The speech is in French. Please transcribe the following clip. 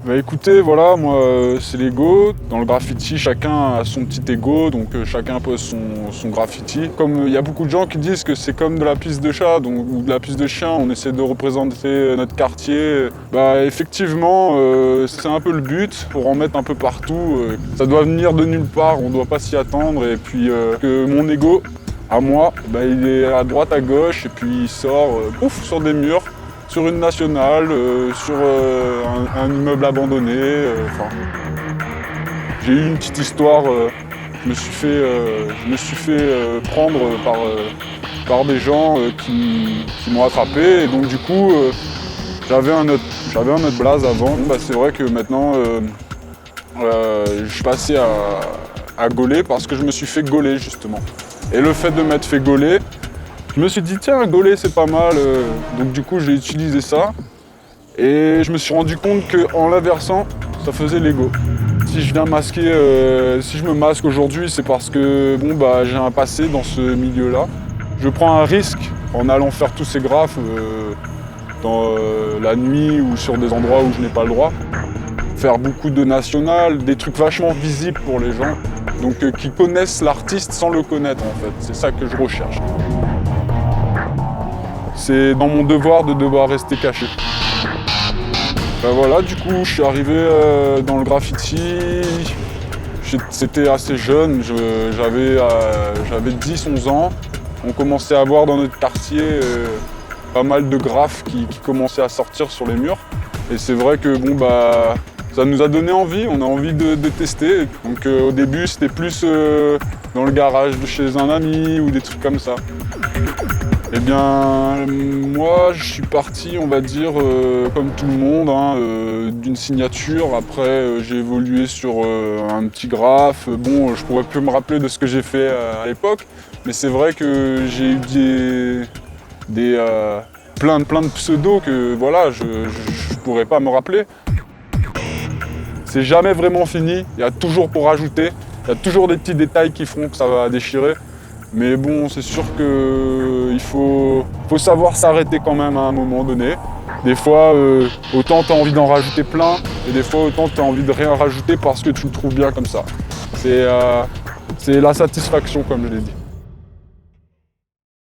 Bah écoutez, voilà, moi c'est l'ego. Dans le graffiti, chacun a son petit ego, donc chacun pose son graffiti. Comme il y a beaucoup de gens qui disent que c'est comme de la piste de chat ou de la piste de chien, on essaie de représenter notre quartier. Bah effectivement, c'est un peu le but, pour en mettre un peu partout. Ça doit venir de nulle part, on ne doit pas s'y attendre. Et puis que mon ego, à moi, bah, il est à droite, à gauche, et puis il sort pouf, sur des murs. Sur une nationale, sur un immeuble abandonné. J'ai eu une petite histoire, je me suis fait prendre par des gens qui m'ont attrapé. Et donc du coup, j'avais un autre blaze avant. Bah, c'est vrai que maintenant, je suis passé à gauler parce que je me suis fait gauler justement. Et le fait de m'être fait gauler, je me suis dit tiens, un gauler c'est pas mal, donc du coup j'ai utilisé ça et je me suis rendu compte qu'en l'inversant, ça faisait l'ego. Si je viens masquer, si je me masque aujourd'hui, c'est parce que bon bah j'ai un passé dans ce milieu-là. Je prends un risque en allant faire tous ces graphes dans la nuit ou sur des endroits où je n'ai pas le droit. Faire beaucoup de nationales, des trucs vachement visibles pour les gens, donc qui connaissent l'artiste sans le connaître en fait. C'est ça que je recherche. C'est dans mon devoir de devoir rester caché. Ben voilà, du coup, je suis arrivé dans le graffiti. C'était assez jeune, j'avais 10-11 ans. On commençait à voir dans notre quartier pas mal de graphes qui commençaient à sortir sur les murs. Et c'est vrai que bon bah ça nous a donné envie, on a envie de tester. Donc au début, c'était plus dans le garage de chez un ami ou des trucs comme ça. Eh bien, moi, je suis parti, on va dire, comme tout le monde, hein, d'une signature. Après, j'ai évolué sur un petit graphe. Bon, je pourrais plus me rappeler de ce que j'ai fait à l'époque, mais c'est vrai que j'ai eu plein de pseudos que, voilà, je pourrais pas me rappeler. C'est jamais vraiment fini, il y a toujours pour rajouter, il y a toujours des petits détails qui feront que ça va déchirer. Mais bon, c'est sûr qu'il faut savoir s'arrêter quand même à un moment donné. Des fois, autant tu as envie d'en rajouter plein, et des fois, autant tu as envie de rien rajouter parce que tu le trouves bien comme ça. C'est la satisfaction, comme je l'ai dit.